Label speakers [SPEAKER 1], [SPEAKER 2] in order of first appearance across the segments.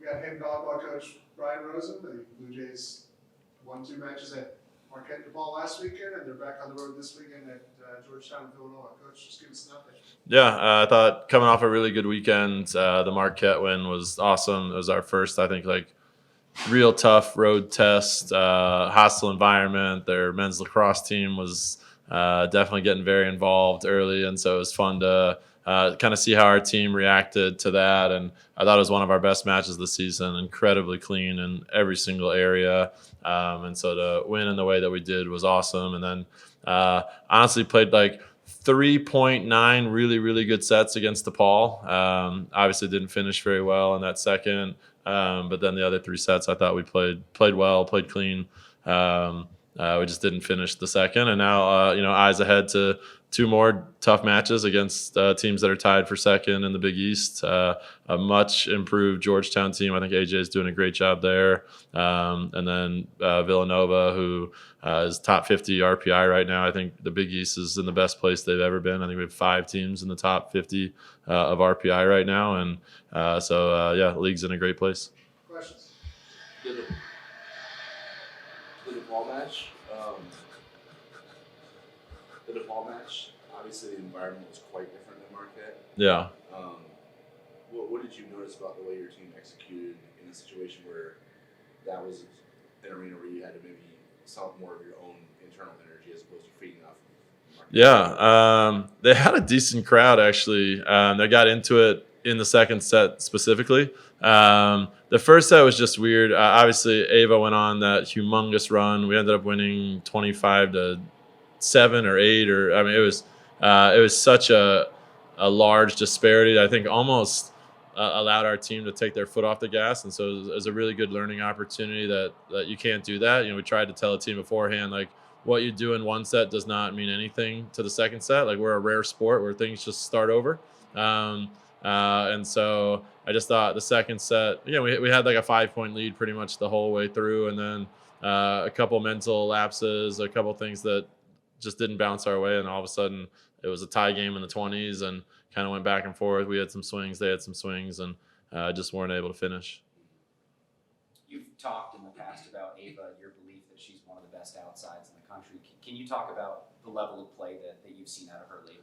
[SPEAKER 1] We got head volleyball coach Brian Rosen. The Blue Jays won 2 matches at Marquette and DePaul last weekend, and they're back on the road this weekend at Georgetown and Villanova. Coach, just give us an update.
[SPEAKER 2] Yeah, I thought coming off a really good weekend, the Marquette win was awesome. It was our first, I think, like real tough road test, hostile environment. Their men's lacrosse team was definitely getting very involved early, and so it was fun to kind of see how our team reacted to that. And I thought it was one of our best matches of the season, incredibly clean in every single area. And so to win in the way that we did was awesome. And then honestly played like 3.9 really, really good sets against DePaul. Obviously didn't finish very well in that second. But then the other 3 sets, I thought we played well, played clean. We just didn't finish the second, and now eyes ahead to 2 more tough matches against teams that are tied for second in the Big East. A much improved Georgetown team. I think AJ is doing a great job there, and then Villanova, who is top 50 RPI right now. I think the Big East is in the best place they've ever been. I think we have 5 teams in the top 50 of RPI right now, and the league's in a great place.
[SPEAKER 1] Questions?
[SPEAKER 3] The DePaul match. The DePaul match. Obviously, the environment was quite different than Marquette.
[SPEAKER 2] Yeah.
[SPEAKER 3] What did you notice about the way your team executed in a situation where that was an arena where you had to maybe solve more of your own internal energy as opposed to feeding off of Marquette?
[SPEAKER 2] Yeah, they had a decent crowd actually. They got into it in the second set specifically. The first set was just weird. Obviously, Ava went on that humongous run. We ended up winning 25-7 or 8, or I mean, it was such a large disparity that I think almost allowed our team to take their foot off the gas, and so it was a really good learning opportunity that you can't do that. We tried to tell the team beforehand, like, what you do in one set does not mean anything to the second set. Like, we're a rare sport where things just start over. And so I just thought the second set, we had like a 5-point lead pretty much the whole way through. And then a couple mental lapses, a couple things that just didn't bounce our way. And all of a sudden it was a tie game in the 20s and kind of went back and forth. We had some swings, they had some swings, and just weren't able to finish.
[SPEAKER 4] You've talked in the past about Ava, your belief that she's one of the best outsides in the country. Can you talk about the level of play that you've seen out of her lately?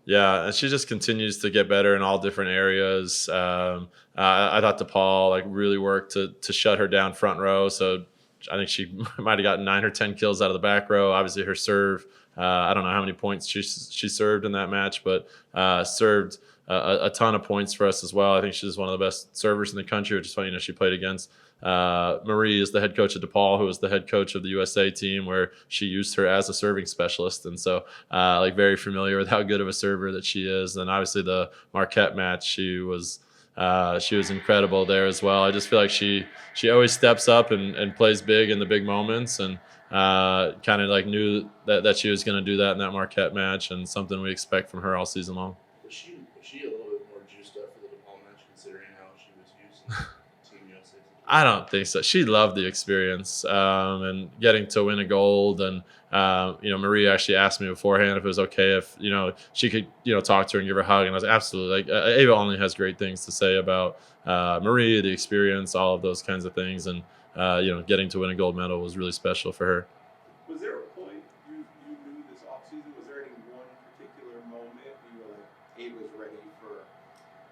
[SPEAKER 2] Yeah, and she just continues to get better in all different areas. I thought DePaul really worked to shut her down front row. So I think she might have gotten 9 or 10 kills out of the back row. Obviously, her serve. I don't know how many points she served in that match, but served a ton of points for us as well. I think she's one of the best servers in the country, which is funny. She played against Marie is the head coach of DePaul, who was the head coach of the USA team, where she used her as a serving specialist. And so very familiar with how good of a server that she is. And obviously the Marquette match, she was incredible there as well. I just feel like she always steps up and plays big in the big moments, and kind of knew that she was going to do that in that Marquette match, and something we expect from her all season long.
[SPEAKER 3] Was she a little bit more juiced up for the DePaul match, considering how she was used in Team USA?
[SPEAKER 2] I don't think so. She loved the experience and getting to win a gold. And Marie actually asked me beforehand if it was okay if she could talk to her and give her a hug. And I was absolutely Ava only has great things to say about Marie, the experience, all of those kinds of things. And getting to win a gold medal was really special for her.
[SPEAKER 5] Was there a point you knew this offseason? Was there any one particular moment you were like, Ava's ready for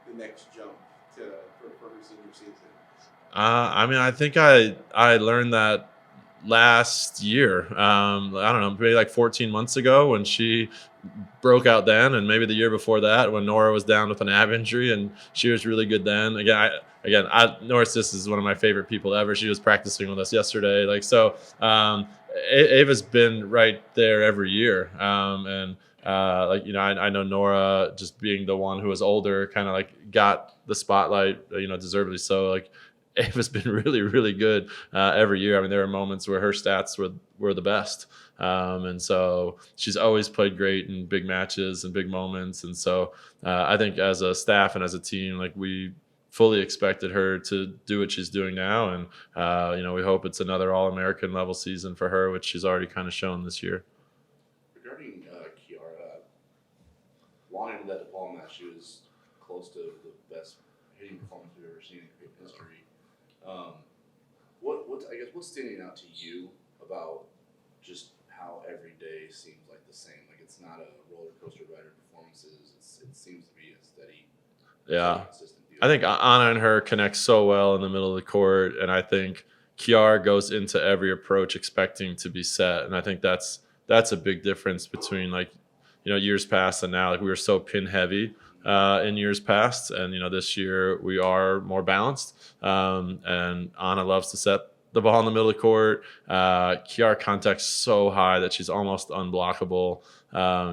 [SPEAKER 5] the next jump for her senior season?
[SPEAKER 2] I think I learned that last year. I don't know, maybe 14 months ago when she broke out then, and maybe the year before that when Nora was down with an ab injury, and she was really good then. Nora Sis is one of my favorite people ever. She was practicing with us yesterday. Ava's been right there every year. I know Nora, just being the one who was older, kind of got the spotlight, deservedly so. Ava's been really, really good every year. I mean, there are moments where her stats were the best. And so she's always played great in big matches and big moments. And so I think as a staff and as a team, we fully expected her to do what she's doing now. And, we hope it's another All-American level season for her, which she's already kind of shown this year.
[SPEAKER 3] Regarding Kiara, long into that DePaul match, she was close to the best hitting performance we've ever seen in Creighton history. I guess what's standing out to you about just how every day seems like the same? Like it's not a roller coaster ride of performances. It seems to be a steady, consistent deal.
[SPEAKER 2] I think Anna and her connect so well in the middle of the court, and I think Kiara goes into every approach expecting to be set, and I think that's a big difference between years past and now. Like we were so pin heavy in years past, and this year we are more balanced. And Anna loves to set the ball in the middle of the court. Kiara contact's so high that she's almost unblockable.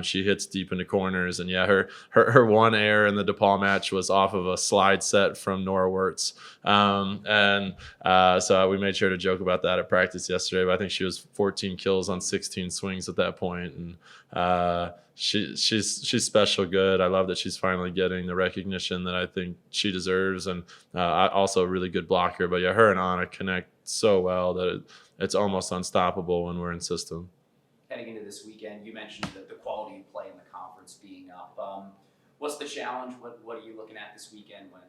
[SPEAKER 2] She hits deep into corners, and her one error in the DePaul match was off of a slide set from Nora Wirtz. So we made sure to joke about that at practice yesterday. But I think she was 14 kills on 16 swings at that point, and she's special good. I love that she's finally getting the recognition that I think she deserves, and also a really good blocker. But her and Anna connect so well that it's almost unstoppable when we're in system.
[SPEAKER 4] Heading into this weekend, you mentioned the quality of play in the conference being up. What's the challenge? What are you looking at this weekend when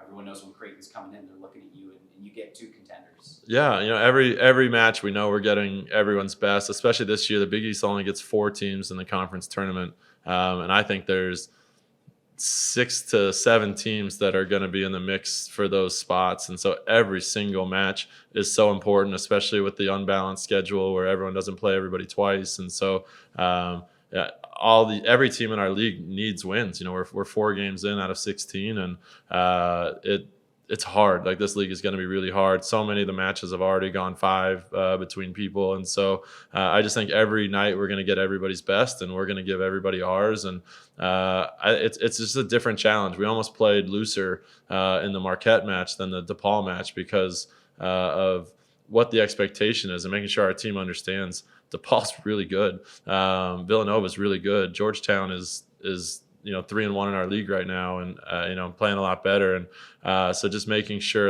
[SPEAKER 4] everyone knows when Creighton's coming in, they're looking at you and you get 2 contenders?
[SPEAKER 2] Yeah, every match we know we're getting everyone's best, especially this year. The Big East only gets 4 teams in the conference tournament, and I think there's 6 to 7 teams that are going to be in the mix for those spots. And so every single match is so important, especially with the unbalanced schedule where everyone doesn't play everybody twice. And so every team in our league needs wins. We're 4 games in out of 16, and it's hard. Like this league is going to be really hard. So many of the matches have already gone 5 between people, and so I just think every night we're going to get everybody's best, and we're going to give everybody ours. And it's just a different challenge. We almost played looser in the Marquette match than the DePaul match because of what the expectation is and making sure our team understands. DePaul's really good. Villanova's really good. Georgetown is 3-1 in our league right now, and playing a lot better. And so just making sure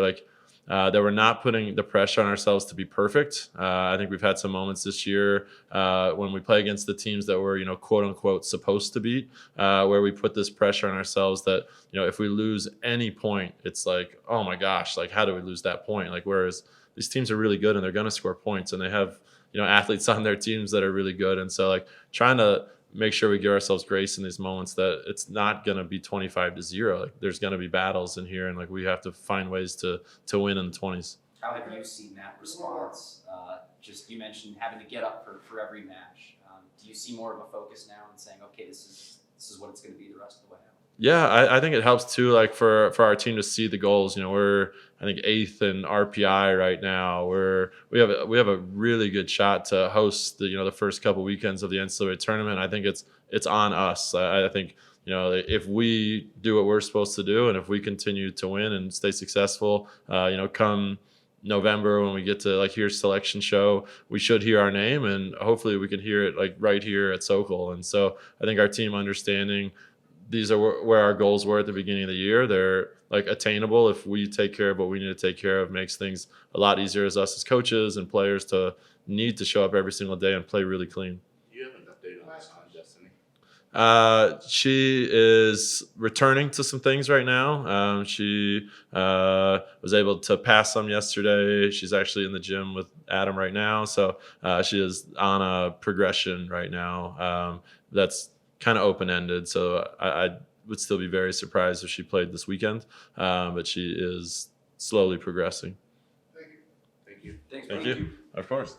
[SPEAKER 2] that we're not putting the pressure on ourselves to be perfect. I think we've had some moments this year when we play against the teams that we're quote unquote supposed to beat, where we put this pressure on ourselves that if we lose any point, it's like, oh my gosh, how do we lose that point? Whereas these teams are really good and they're going to score points, and they have athletes on their teams that are really good. And so trying to make sure we give ourselves grace in these moments, that it's not going to be 25-0. There's going to be battles in here, and we have to find ways to win in the 20s.
[SPEAKER 4] How have you seen that response? You mentioned having to get up for every match. Do you see more of a focus now and saying, okay, this is what it's going to be the rest of the way out?
[SPEAKER 2] Yeah, I think it helps too, for our team to see the goals. We're, I think, 8th in RPI right now. We have a really good shot to host the first couple weekends of the NCAA tournament. I think it's on us. I think if we do what we're supposed to do, and if we continue to win and stay successful, come November when we get to hear selection show, we should hear our name, and hopefully we can hear it right here at Sokol. And so I think our team understanding these are where our goals were at the beginning of the year. They're attainable if we take care of what we need to take care of. Makes things a lot easier as us as coaches and players to need to show up every single day and play really clean.
[SPEAKER 3] Do you have an update on Destiny?
[SPEAKER 2] She is returning to some things right now. She was able to pass some yesterday. She's actually in the gym with Adam right now. So she is on a progression right now. That's kind of open-ended, so I would still be very surprised if she played this weekend, but she is slowly progressing.
[SPEAKER 1] Thank you.
[SPEAKER 3] Thank you.
[SPEAKER 4] Thanks,
[SPEAKER 2] Thank
[SPEAKER 4] Brian.
[SPEAKER 2] you. Of course.